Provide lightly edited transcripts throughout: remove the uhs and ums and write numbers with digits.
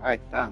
Ahí está.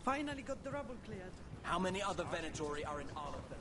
Finally got the rubble cleared. How many other Venatori are in Arlathan?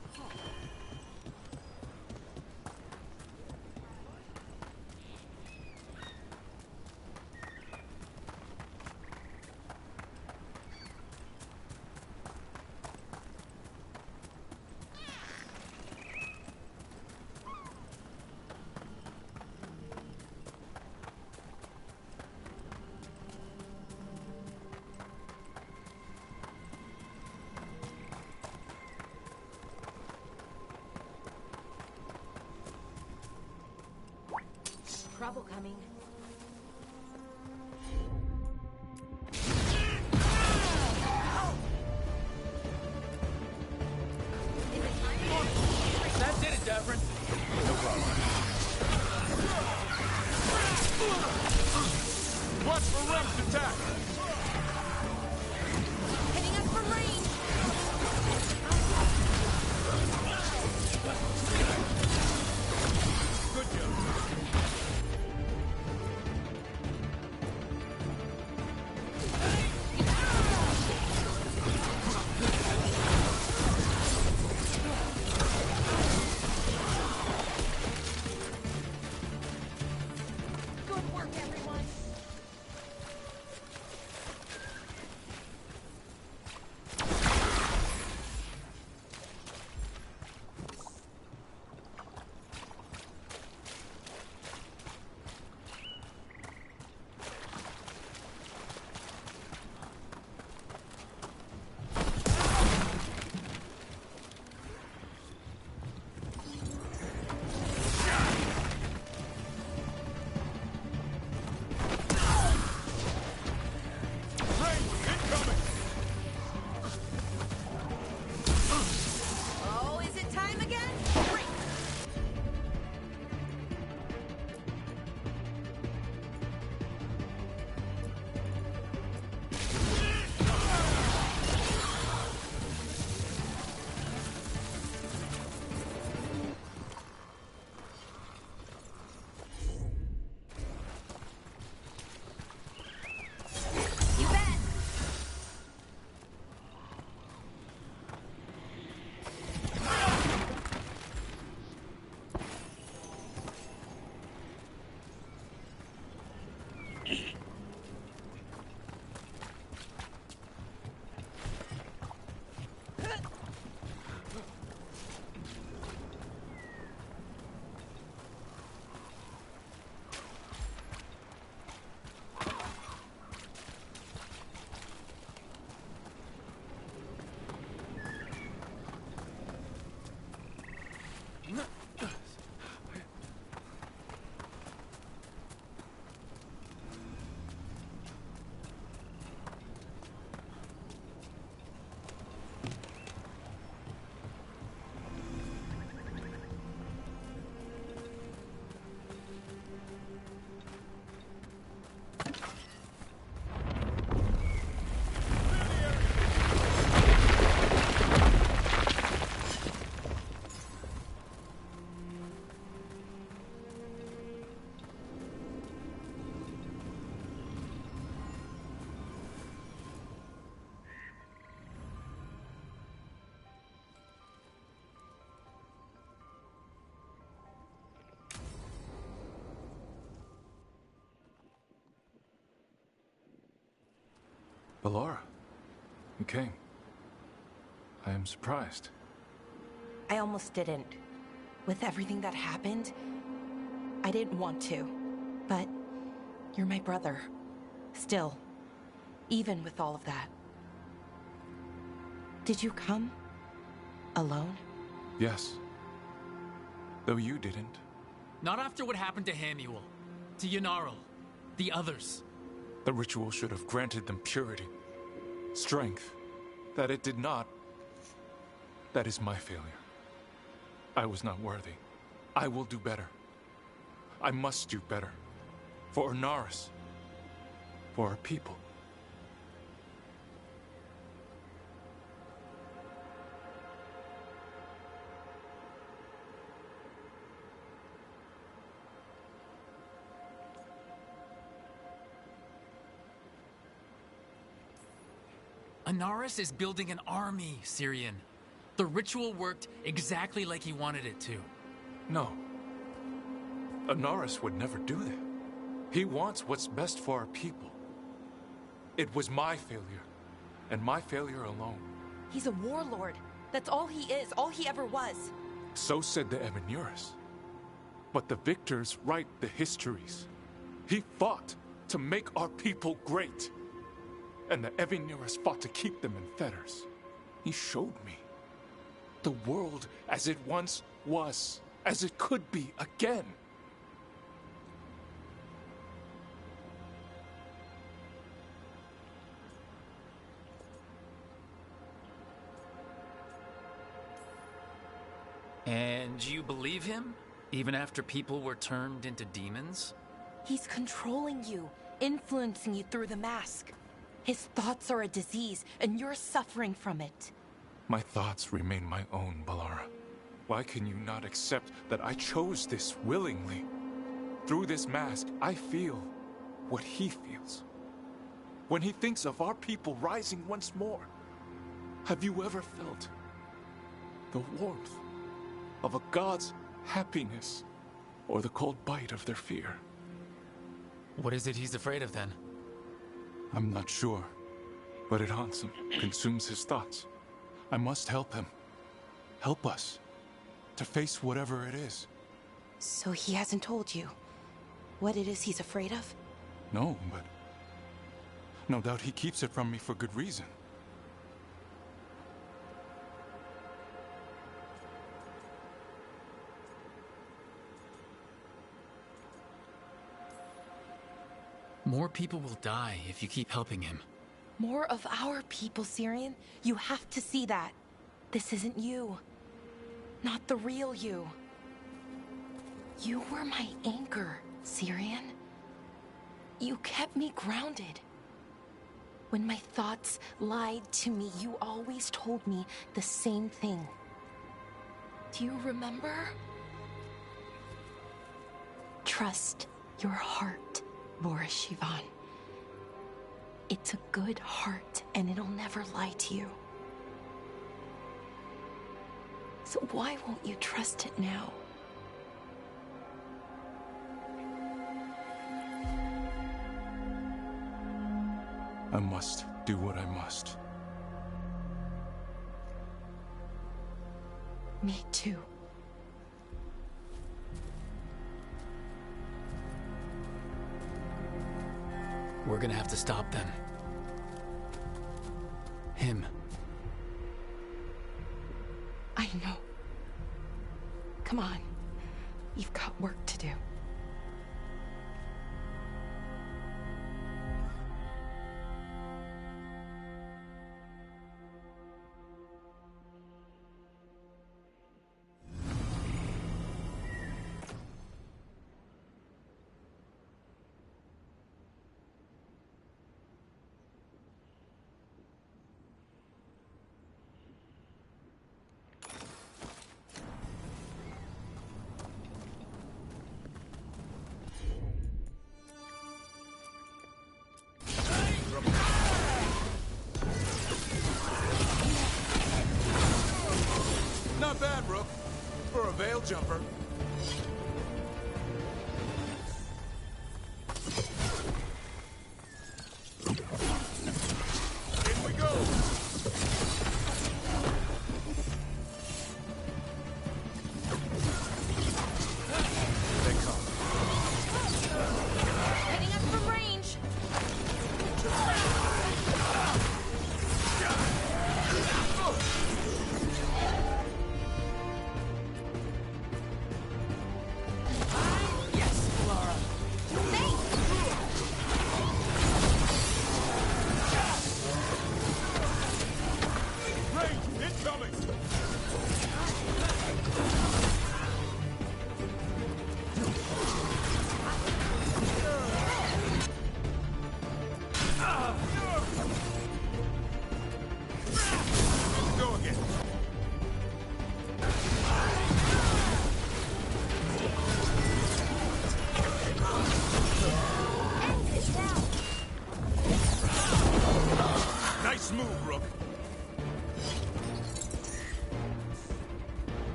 Trouble coming. That did it, Dravin. No problem. Watch for Rem's attack! Hitting us from range. Good job. Good work, everyone. Bellara, you came. I am surprised. I almost didn't. With everything that happened, I didn't want to. But you're my brother. Still. Even with all of that. Did you come? Alone? Yes. Though you didn't. Not after what happened to Hamuel, to Ynnarl, the others. The ritual should have granted them purity, strength. That it did not. That is my failure. I was not worthy. I will do better. I must do better. For O'Nix. For our people. O'Nix is building an army, Cyrian. The ritual worked exactly like he wanted it to. No. O'Nix would never do that. He wants what's best for our people. It was my failure, and my failure alone. He's a warlord. That's all he is, all he ever was. So said the Evenurus. But the victors write the histories. He fought to make our people great. And the Evenurus fought to keep them in fetters. He showed me the world as it once was, as it could be again. And you believe him? Even after people were turned into demons? He's controlling you, influencing you through the mask. His thoughts are a disease, and you're suffering from it. My thoughts remain my own, Bellara. Why can you not accept that I chose this willingly? Through this mask, I feel what he feels. When he thinks of our people rising once more, have you ever felt the warmth of a god's happiness or the cold bite of their fear? What is it he's afraid of then? I'm not sure, but it haunts him, consumes his thoughts. I must help him. Help us to face whatever it is. So he hasn't told you what it is he's afraid of? No, but no doubt he keeps it from me for good reason. More people will die if you keep helping him. More of our people, Cyrian. You have to see that. This isn't you. Not the real you. You were my anchor, Cyrian. You kept me grounded. When my thoughts lied to me, you always told me the same thing. Do you remember? Trust your heart, Boris Shivan. It's a good heart, and it'll never lie to you. So why won't you trust it now? I must do what I must. Me too. We're gonna have to stop them. Him. I know. Come on. We've got work to do. Not bad, Rook. For a veil jumper.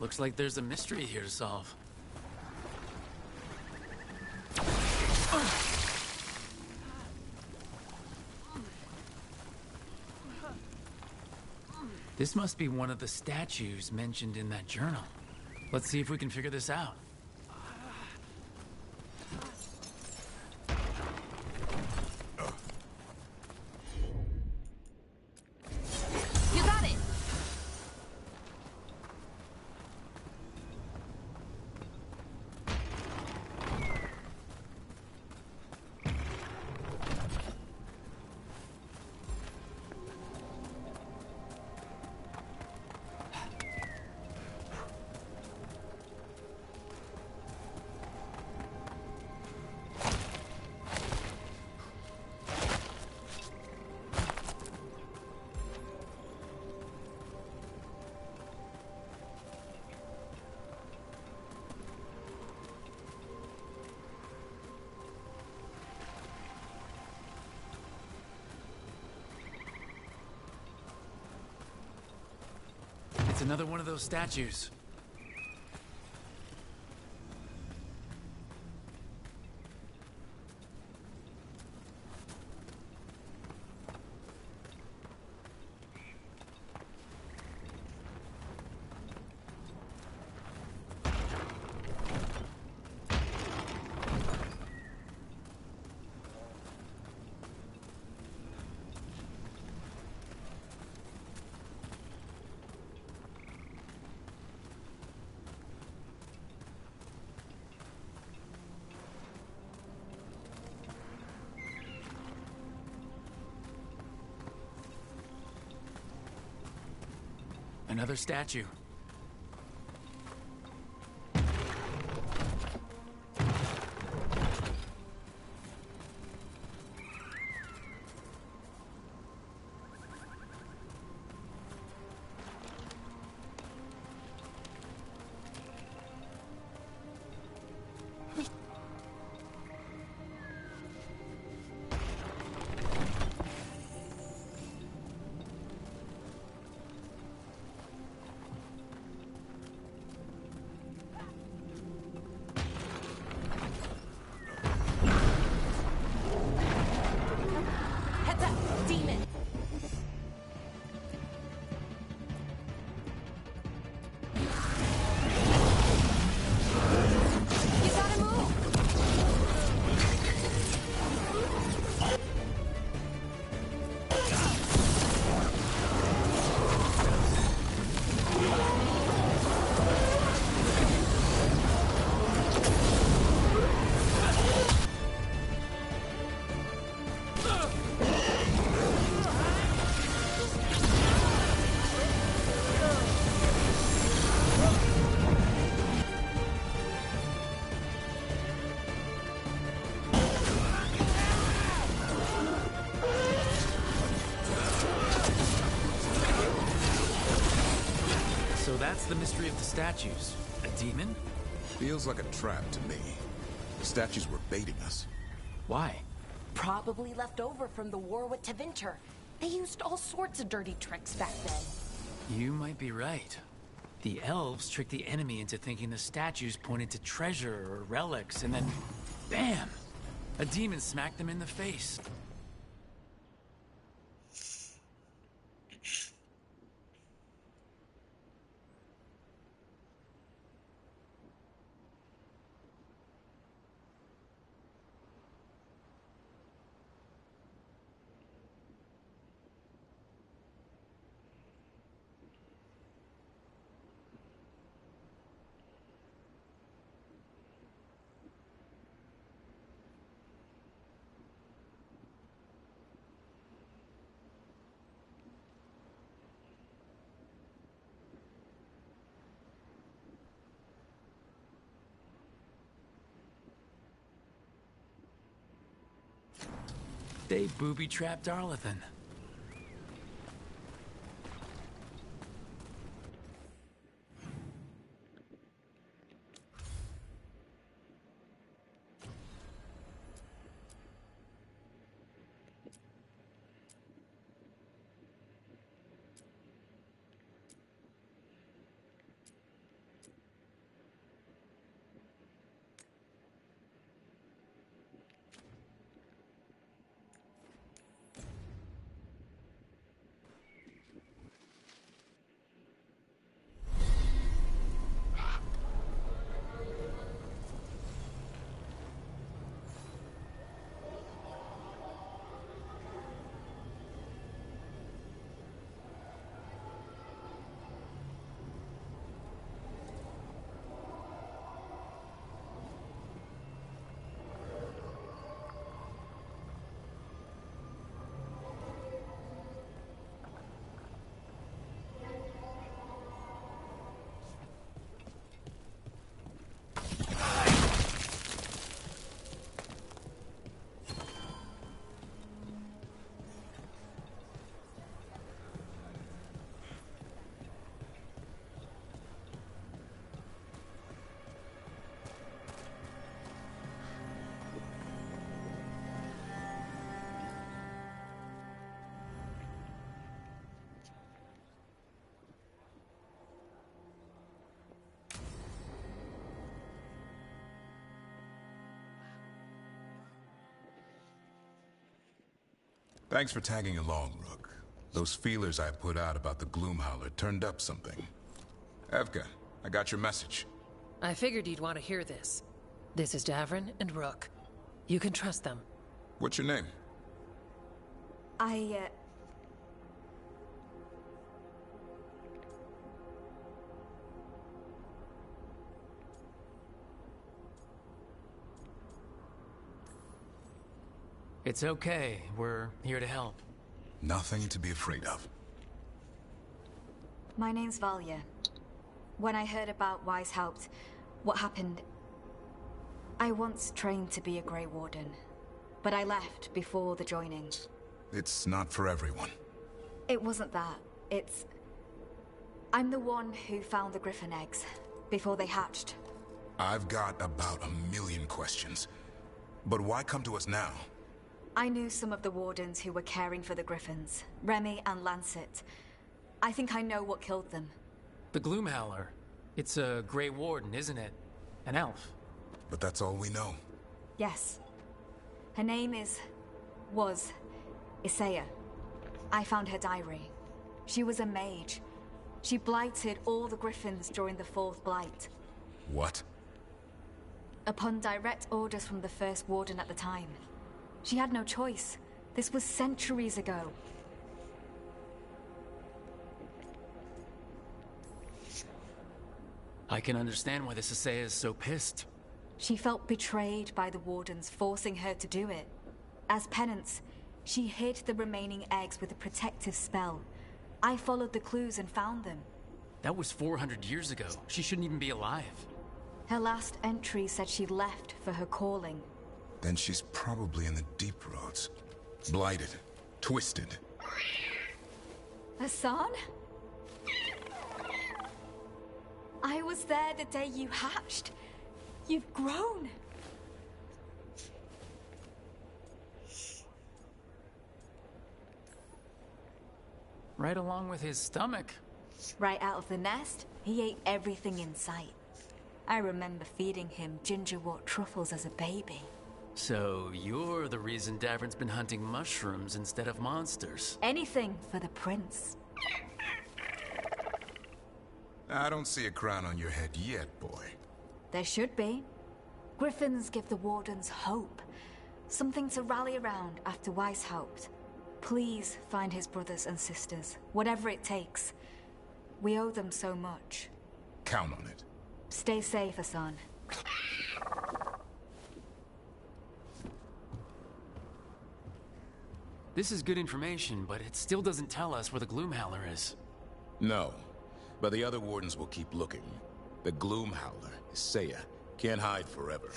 Looks like there's a mystery here to solve. This must be one of the statues mentioned in that journal. Let's see if we can figure this out. You got it! It's another one of those statues. Another statue. That's the mystery of the statues. A demon? Feels like a trap to me. The statues were baiting us. Why? Probably left over from the war with Tevinter. They used all sorts of dirty tricks back then. You might be right. The elves tricked the enemy into thinking the statues pointed to treasure or relics, and then, bam! A demon smacked them in the face. They booby-trapped Arlathan. Thanks for tagging along, Rook. Those feelers I put out about the Gloomhowler turned up something. Evka, I got your message. I figured you'd want to hear this. This is Dravin and Rook. You can trust them. What's your name? It's okay. We're here to help. Nothing to be afraid of. My name's Valya. When I heard about Weishaupt, what happened... I once trained to be a Grey Warden, but I left before the joining. It's not for everyone. It wasn't that. It's... I'm the one who found the Griffin eggs, before they hatched. I've got about 1,000,000 questions. But why come to us now? I knew some of the Wardens who were caring for the Griffins, Remy and Lancet. I think I know what killed them. The Gloomhowler. It's a Grey Warden, isn't it? An elf. But that's all we know. Yes. Her name was Isaiah. I found her diary. She was a mage. She blighted all the Griffins during the Fourth Blight. What? Upon direct orders from the First Warden at the time. She had no choice. This was centuries ago. I can understand why this Isaiah is so pissed. She felt betrayed by the Wardens, forcing her to do it. As penance, she hid the remaining eggs with a protective spell. I followed the clues and found them. That was 400 years ago. She shouldn't even be alive. Her last entry said she left for her calling. Then she's probably in the deep roads. Blighted. Twisted. Hassan? I was there the day you hatched. You've grown. Right along with his stomach. Right out of the nest, he ate everything in sight. I remember feeding him gingerwort truffles as a baby. So you're the reason Davrin's been hunting mushrooms instead of monsters. Anything for the prince. I don't see a crown on your head yet, boy. There should be. Griffins give the Wardens hope. Something to rally around after Weishaupt. Please find his brothers and sisters, whatever it takes. We owe them so much. Count on it. Stay safe, Hassan. This is good information, but it still doesn't tell us where the Gloomhowler is. No, but the other Wardens will keep looking. The Gloomhowler, Isaiah, can't hide forever.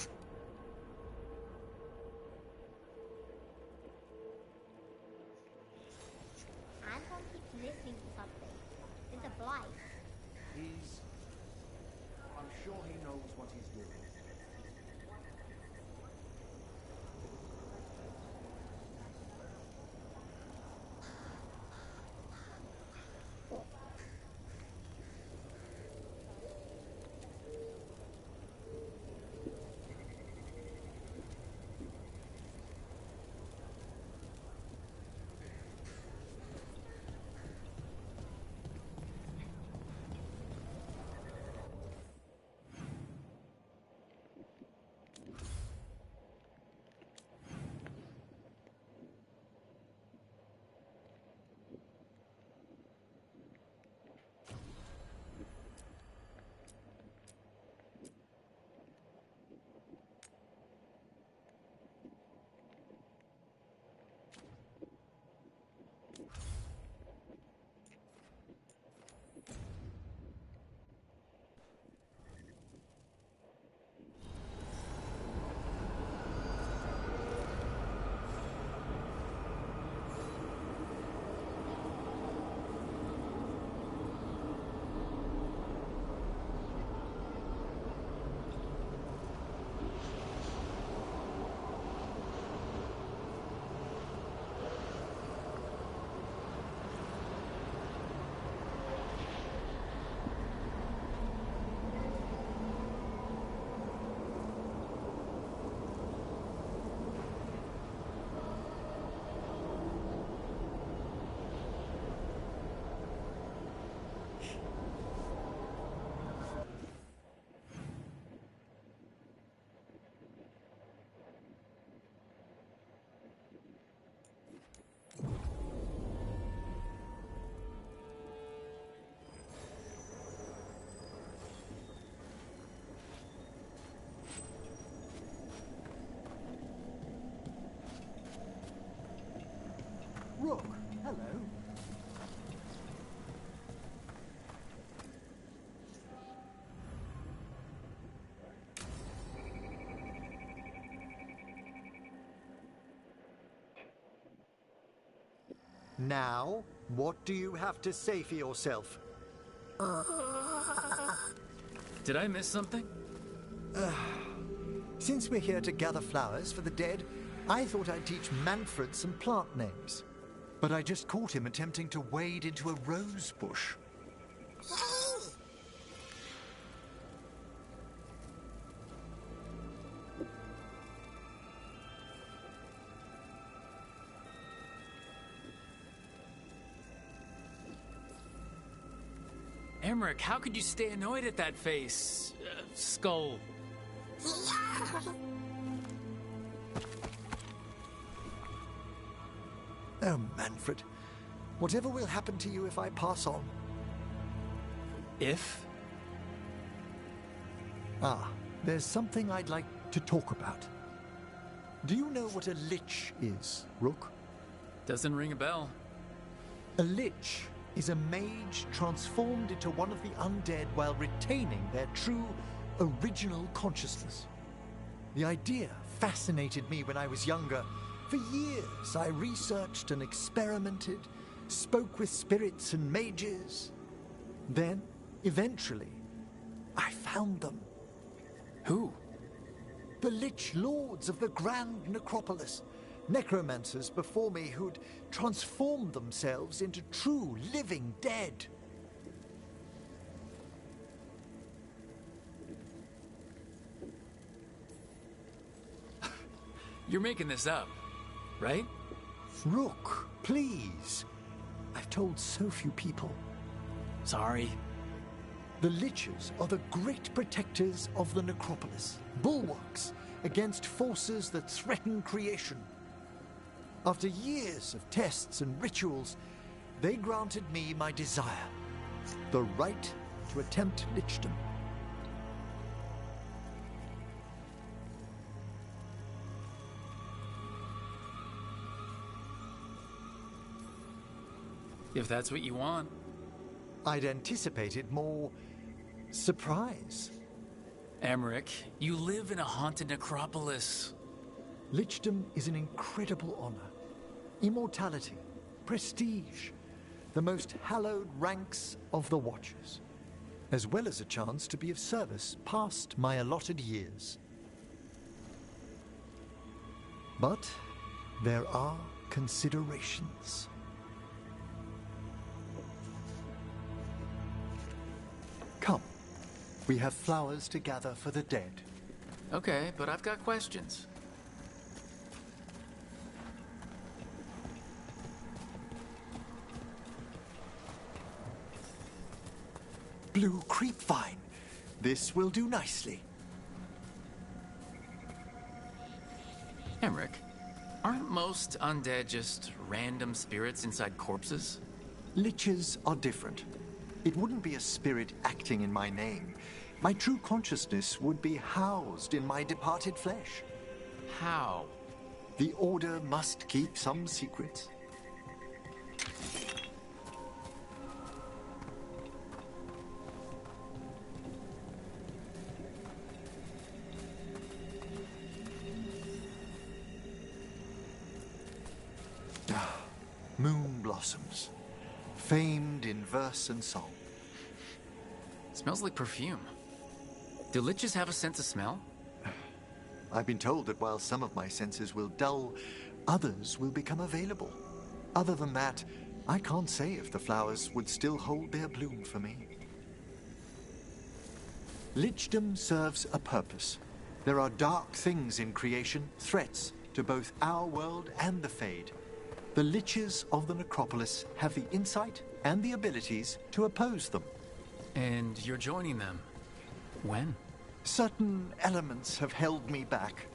Anton keeps listening to something. It's a blight. I'm sure he knows what he's doing. Now, what do you have to say for yourself? Did I miss something? Since we're here to gather flowers for the dead, I thought I'd teach Manfred some plant names. But I just caught him attempting to wade into a rose bush. Emmerich, how could you stay annoyed at that face? Skull. Oh, Manfred. Whatever will happen to you if I pass on? If? There's something I'd like to talk about. Do you know what a lich is, Rook? Doesn't ring a bell. A lich is a mage transformed into one of the undead while retaining their true, original consciousness. The idea fascinated me when I was younger. For years, I researched and experimented, spoke with spirits and mages. Then, eventually, I found them. Who? The Lich Lords of the Grand Necropolis. Necromancers before me who'd transformed themselves into true living dead. You're making this up, right? Rook, please. I've told so few people. Sorry. The Liches are the great protectors of the Necropolis, bulwarks against forces that threaten creation. After years of tests and rituals, they granted me my desire, the right to attempt lichdom. If that's what you want. I'd anticipated more surprise. Emmerich, you live in a haunted necropolis. Lichdom is an incredible honor. Immortality, prestige, the most hallowed ranks of the Watchers, as well as a chance to be of service past my allotted years. But there are considerations. Come, we have flowers to gather for the dead. Okay, but I've got questions. Blue creepvine. This will do nicely. Emmerich, aren't most undead just random spirits inside corpses? Liches are different. It wouldn't be a spirit acting in my name. My true consciousness would be housed in my departed flesh. How? The Order must keep some secrets. Moon blossoms, famed in verse and song. Smells like perfume. Do liches have a sense of smell? I've been told that while some of my senses will dull, others will become available. Other than that, I can't say if the flowers would still hold their bloom for me. Lichdom serves a purpose. There are dark things in creation, threats to both our world and the Fade. The Liches of the Necropolis have the insight and the abilities to oppose them. And you're joining them. When? Certain elements have held me back.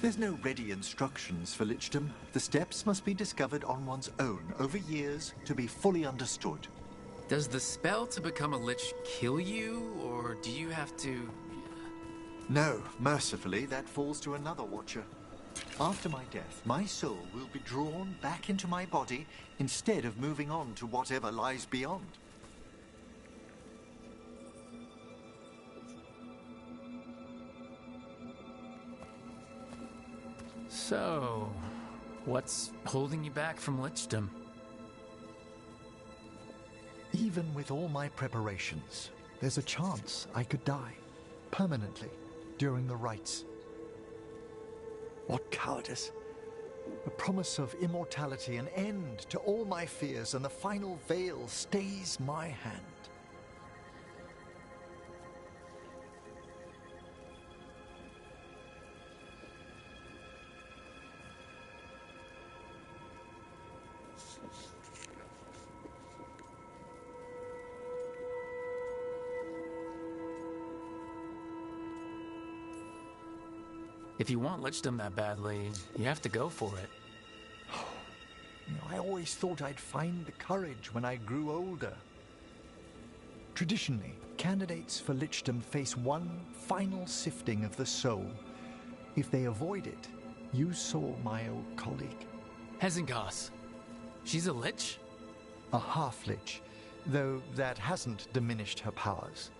There's no ready instructions for Lichdom. The steps must be discovered on one's own over years to be fully understood. Does the spell to become a lich kill you, or do you have to... No, mercifully, that falls to another Watcher. After my death, my soul will be drawn back into my body instead of moving on to whatever lies beyond. So, What's holding you back from lichdom? Even with all my preparations, there's a chance I could die, permanently, during the rites. What cowardice! The promise of immortality, an end to all my fears, and the final veil stays my hand. If you want lichdom that badly, you have to go for it. I always thought I'd find the courage when I grew older. Traditionally, candidates for lichdom face one final sifting of the soul. If they avoid it, you saw my old colleague. Hezenkas. She's a lich? A half-lich, though that hasn't diminished her powers.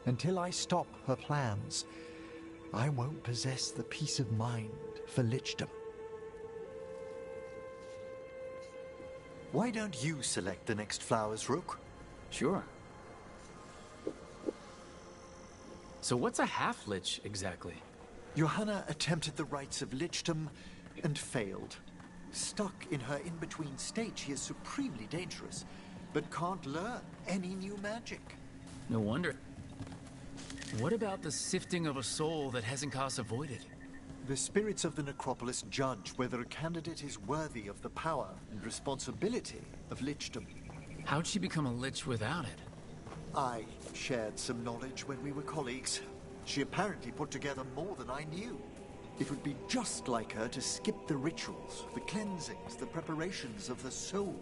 Until I stop her plans, I won't possess the peace of mind for lichdom. Why don't you select the next flowers, Rook? Sure. So what's a half-lich, exactly? Johanna attempted the rites of lichdom and failed. Stuck in her in-between state, she is supremely dangerous, but can't learn any new magic. No wonder. What about the sifting of a soul that Hezenkas avoided? The spirits of the necropolis judge whether a candidate is worthy of the power and responsibility of lichdom. How'd she become a lich without it? I shared some knowledge when we were colleagues. She apparently put together more than I knew. It would be just like her to skip the rituals, the cleansings, the preparations of the soul.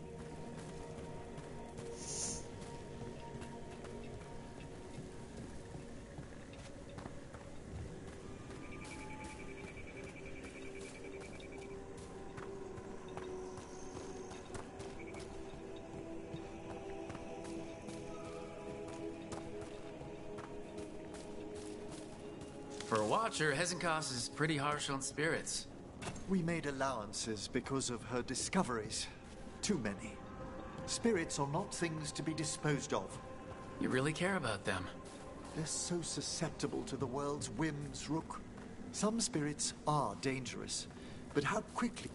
For a watcher, Hezenkas is pretty harsh on spirits. We made allowances because of her discoveries. Too many. Spirits are not things to be disposed of. You really care about them? They're so susceptible to the world's whims, Rook. Some spirits are dangerous, but how quickly?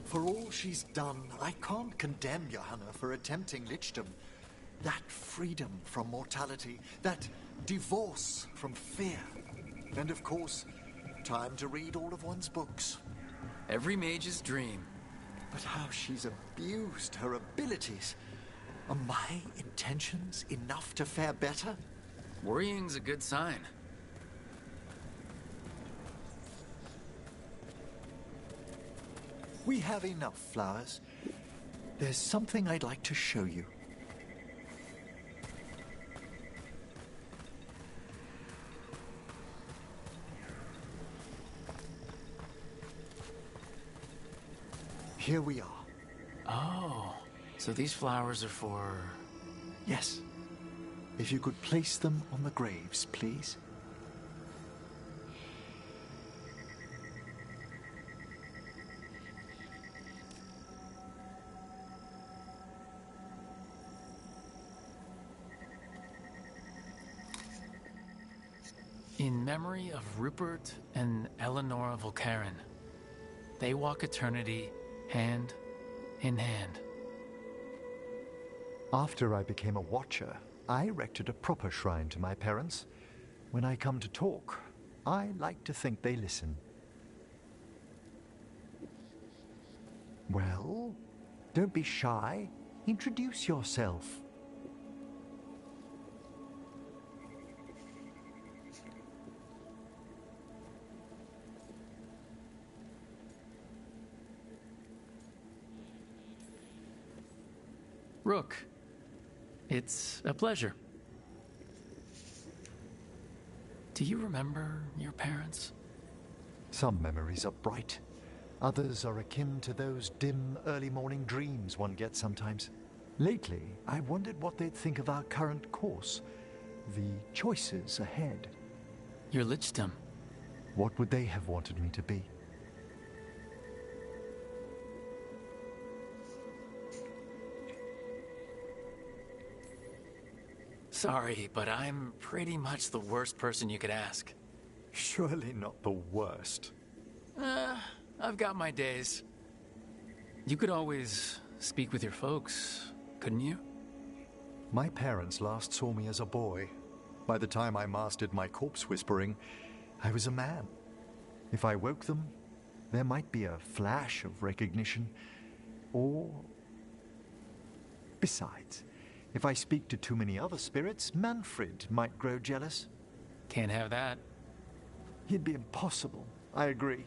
For all she's done, I can't condemn Johanna for attempting lichdom. That freedom from mortality, that divorce from fear. And of course, time to read all of one's books. Every mage's dream. But how she's abused her abilities. Are my intentions enough to fare better? Worrying's a good sign. We have enough flowers. There's something I'd like to show you. Here we are. Oh, so these flowers are for... Yes. If you could place them on the graves, please. In memory of Rupert and Eleanor Volkaren. They walk eternity hand in hand. After I became a watcher, I erected a proper shrine to my parents. When I come to talk, I like to think they listen. Well, don't be shy. Introduce yourself. Rook, it's a pleasure. Do you remember your parents? Some memories are bright. Others are akin to those dim, early morning dreams one gets sometimes. Lately, I wondered what they'd think of our current course, the choices ahead. Your lichdom. What would they have wanted me to be? Sorry, but I'm pretty much the worst person you could ask. Surely not the worst. I've got my days. You could always speak with your folks, couldn't you? My parents last saw me as a boy. By the time I mastered my corpse whispering, I was a man. If I woke them, there might be a flash of recognition, or... Besides, if I speak to too many other spirits, Manfred might grow jealous. Can't have that. It'd be impossible. I agree.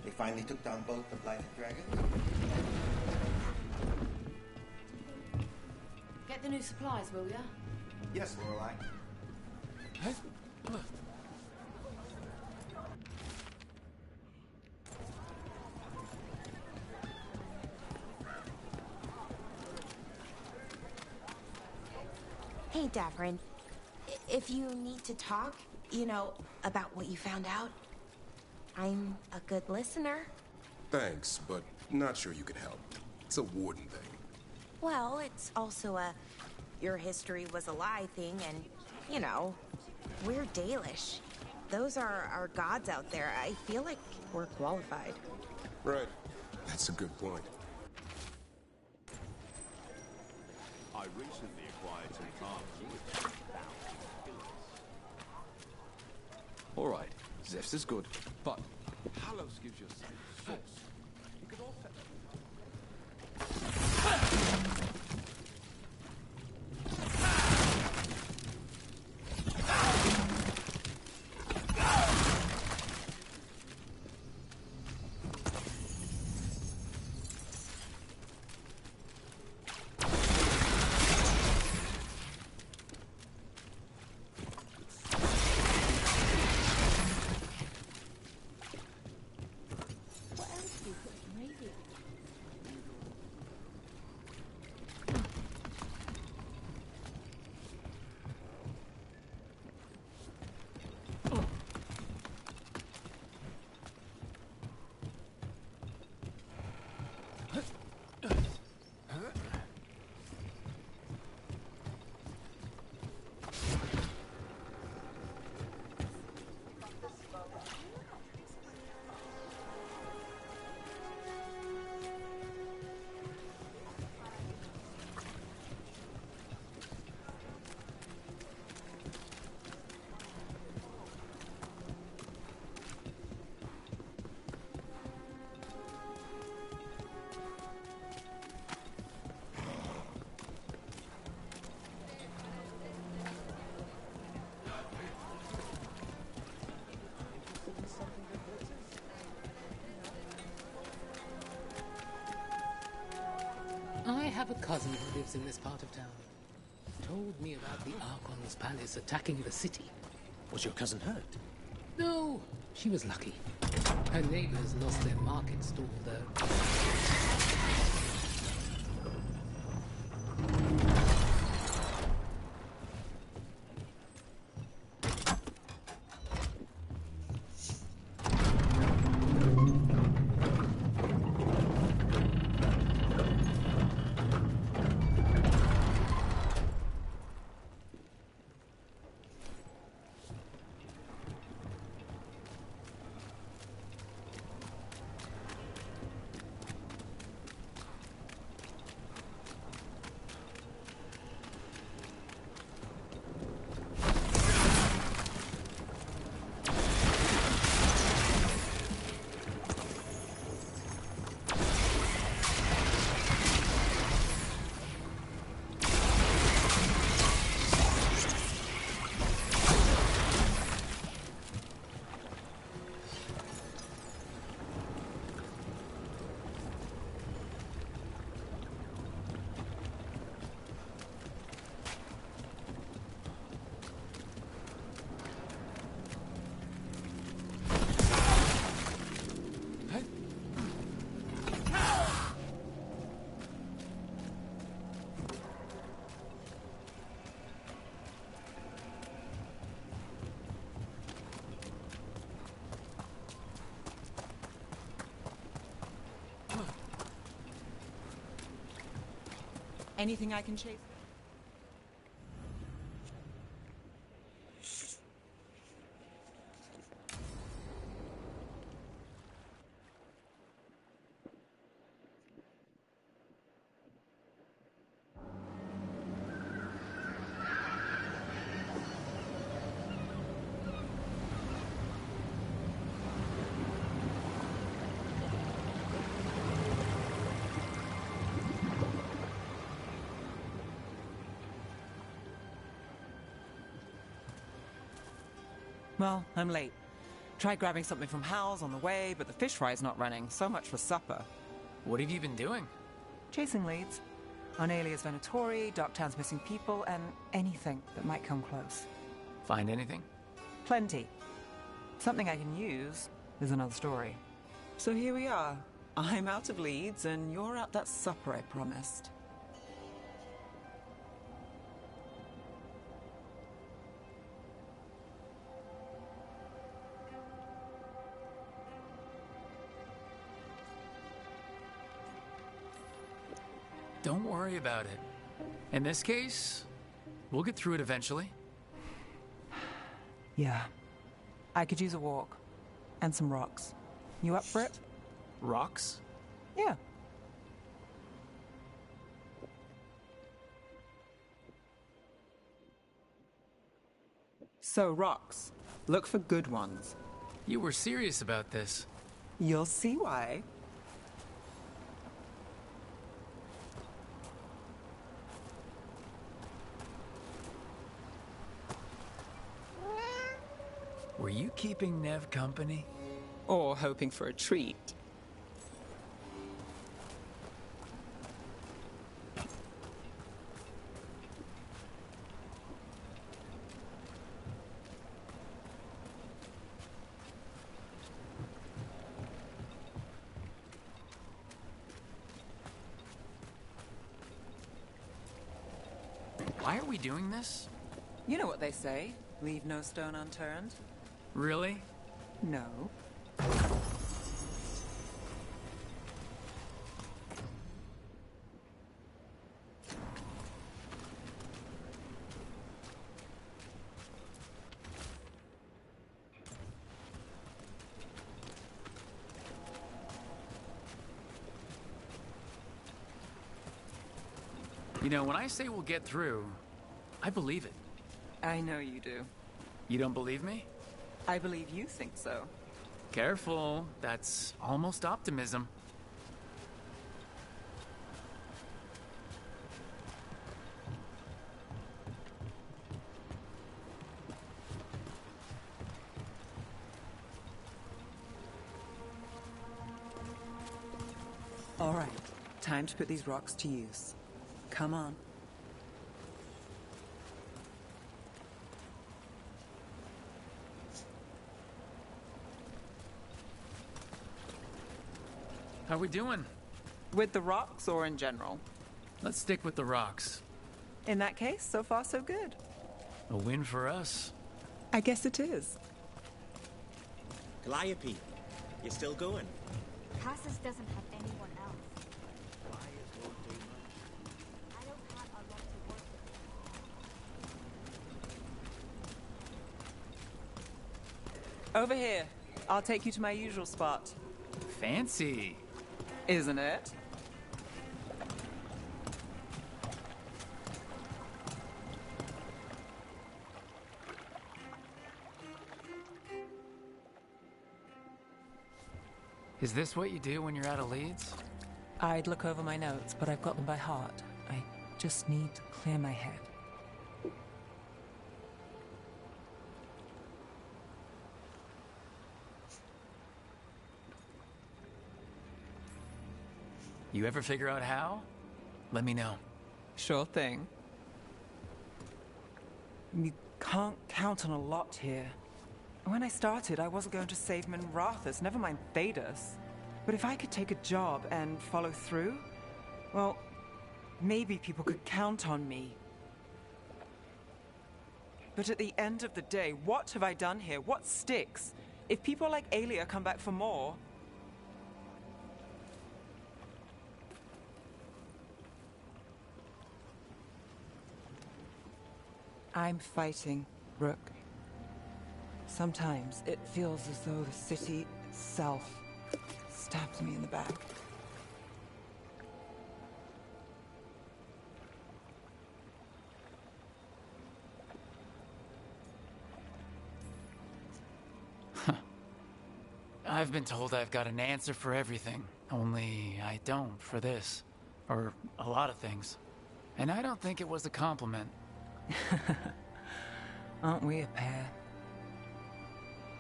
They finally took down both the blighted dragons. Get the new supplies, will ya? Yes, Lorelei. Hey, Dravin. If you need to talk, you know, about what you found out, I'm a good listener. Thanks, but not sure you can help. It's a warden thing. Well, it's also a your history was a lie thing, and, you know, we're Dalish. Those are our gods out there. I feel like we're qualified. Right. That's a good point. I recently acquired some farms. All right, Zef's is good, but Halos gives you a sense of source. You could also... I have a cousin who lives in this part of town. Told me about the Archon's palace attacking the city. Was your cousin hurt? No, she was lucky. Her neighbors lost their market stall, though. Anything I can chase? Well, I'm late. Tried grabbing something from Hal's on the way, but the fish fry's not running. So much for supper. What have you been doing? Chasing leads. On Alias Venatori, Docktown's missing people, and anything that might come close. Find anything? Plenty. Something I can use is another story. So here we are. I'm out of leads, and you're at that supper I promised. Don't worry about it. In this case, we'll get through it eventually. Yeah. I could use a walk. And some rocks. You up for it? Rocks? Yeah. So, rocks. Look for good ones. You were serious about this. You'll see why. Were you keeping Nev company? Or hoping for a treat. Why are we doing this? You know what they say. Leave no stone unturned. Really? No. You know, when I say we'll get through, I believe it. I know you do. You don't believe me? I believe you think so. Careful, that's almost optimism. All right, time to put these rocks to use. Come on. How we doing? With the rocks or in general? Let's stick with the rocks. In that case, so far so good. A win for us. I guess it is. Calliope, you still going? Cassis doesn't have anyone else. Why is Lord doing much? I don't have a lot to work with. Over here. I'll take you to my usual spot. Fancy. Isn't it? Is this what you do when you're out of leads? I'd look over my notes, but I've got them by heart. I just need to clear my head. You ever figure out how? Let me know. Sure thing. You can't count on a lot here. When I started, I wasn't going to save Minrathus, never mind Thedas. But if I could take a job and follow through, well, maybe people could count on me. But at the end of the day, what have I done here? What sticks? If people like Aelia come back for more... I'm fighting, Rook. Sometimes it feels as though the city itself stabs me in the back. I've been told I've got an answer for everything, only I don't for this. Or a lot of things. And I don't think it was a compliment. Aren't we a pair?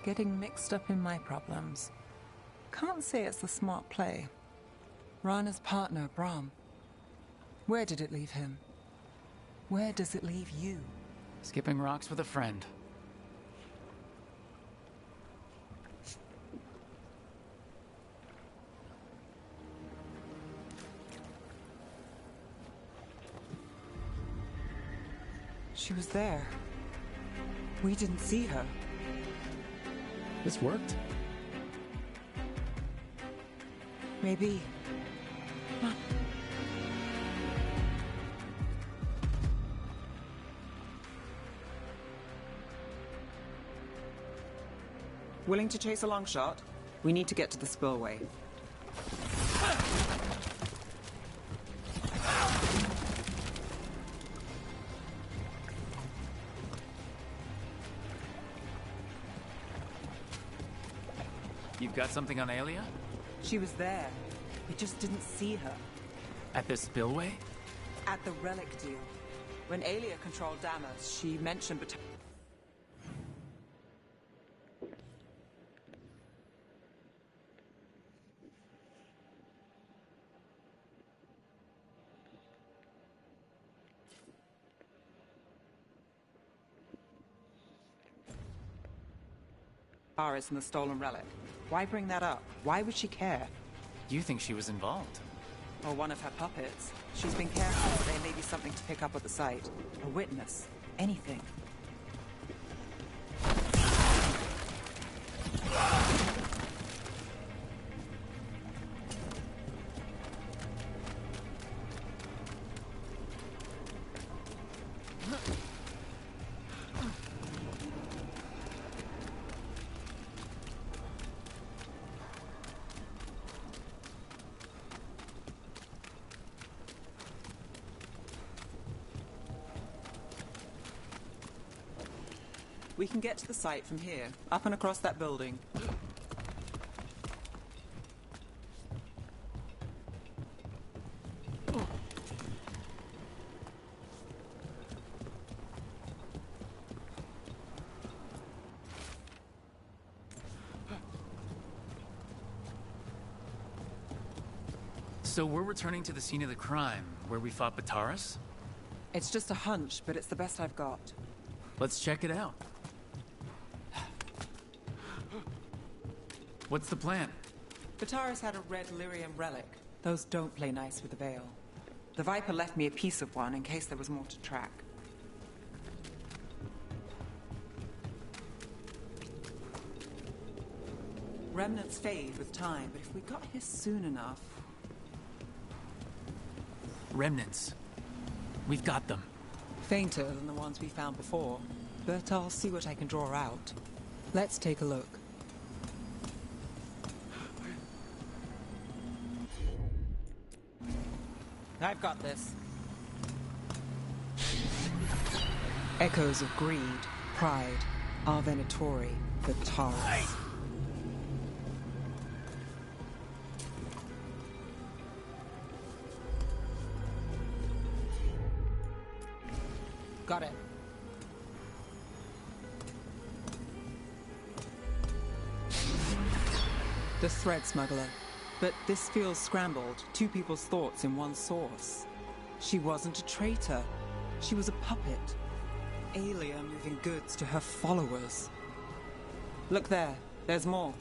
Getting mixed up in my problems. Can't say it's a smart play. Rana's partner, Brahm. Where did it leave him? Where does it leave you? Skipping rocks with a friend. She was there. We didn't see her. This worked. Maybe. Huh. Willing to chase a long shot? We need to get to the spillway. You've got something on Aelia? She was there. We just didn't see her. At this spillway? At the relic deal. When Aelia controlled Damas, she mentioned Battaris and the stolen relic. Why bring that up? Why would she care? You think she was involved? Or one of her puppets. She's been careful. There may be something to pick up at the site. A witness. Anything. We can get to the site from here, up and across that building. So we're returning to the scene of the crime, where we fought Battaris? It's just a hunch, but it's the best I've got. Let's check it out. What's the plan? Battaris had a red lyrium relic. Those don't play nice with the Veil. The Viper left me a piece of one in case there was more to track. Remnants fade with time, but if we got here soon enough... Remnants. We've got them. Fainter than the ones we found before, but I'll see what I can draw out. Let's take a look. I've got this. Echoes of greed, pride, our Venatori, Battaris. Got it. The thread smuggler. But this feels scrambled. Two people's thoughts in one source. She wasn't a traitor. She was a puppet. Aelia moving goods to her followers. Look there. There's more.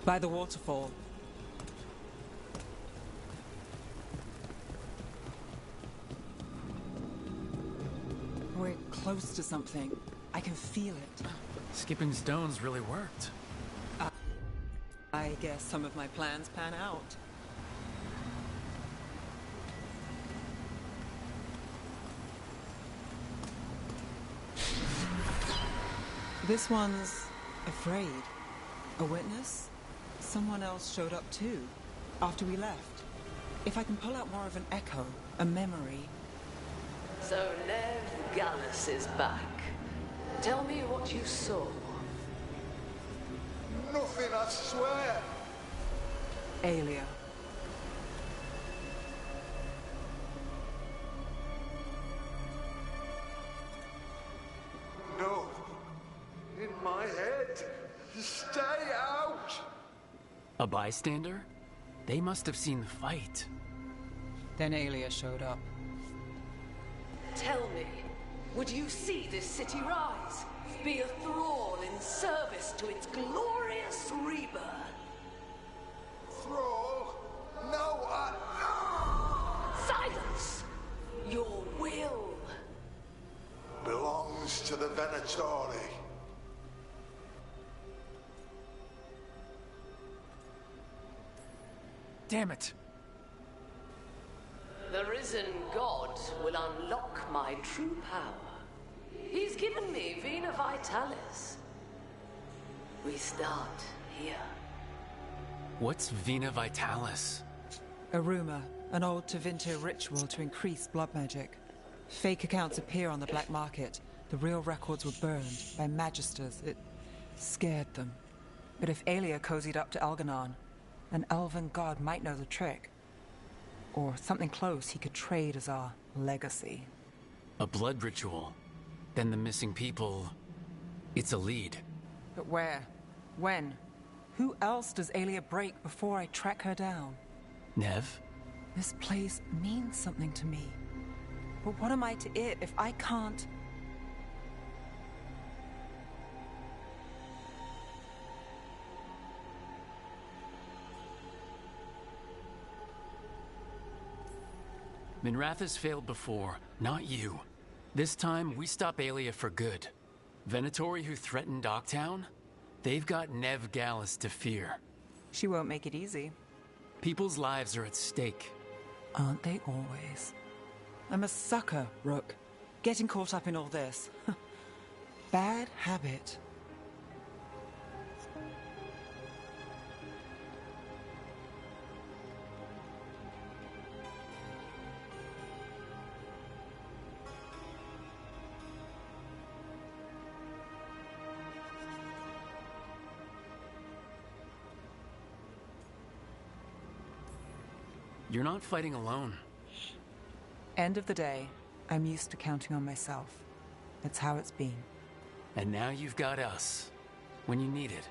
By the waterfall. We're close to something. I can feel it. Skipping stones really worked. I guess some of my plans pan out. This one's afraid. A witness? Someone else showed up too, after we left. If I can pull out more of an echo, a memory... So Nev Gallus is back. Tell me what you saw. Nothing, I swear. Aelia. No. In my head. Stay out! A bystander? They must have seen the fight. Then Aelia showed up. Tell me, would you see this city rise? Be a thrall in service to its glorious rebirth? Thrall? No, Silence! Your will belongs to the Venatori. Damn it! The risen god will unlock my true power. He's given me Vena Vitalis. We start here. What's Vena Vitalis? A rumor, an old Tevinter ritual to increase blood magic. Fake accounts appear on the black market. The real records were burned by magisters. It scared them. But if Aelia cozied up to Algernon, an elven god might know the trick. Or something close he could trade as our legacy. A blood ritual? Then the missing people... It's a lead. But where? When? Who else does Aelia break before I track her down? Nev? This place means something to me. But what am I to it if I can't... Minrath has failed before, not you. This time, we stop Aelia for good. Venatori who threatened Docktown? They've got Nev Gallus to fear. She won't make it easy. People's lives are at stake. Aren't they always? I'm a sucker, Rook. Getting caught up in all this. Bad habit. You're not fighting alone. End of the day, I'm used to counting on myself. It's how it's been. And now you've got us. When you need it.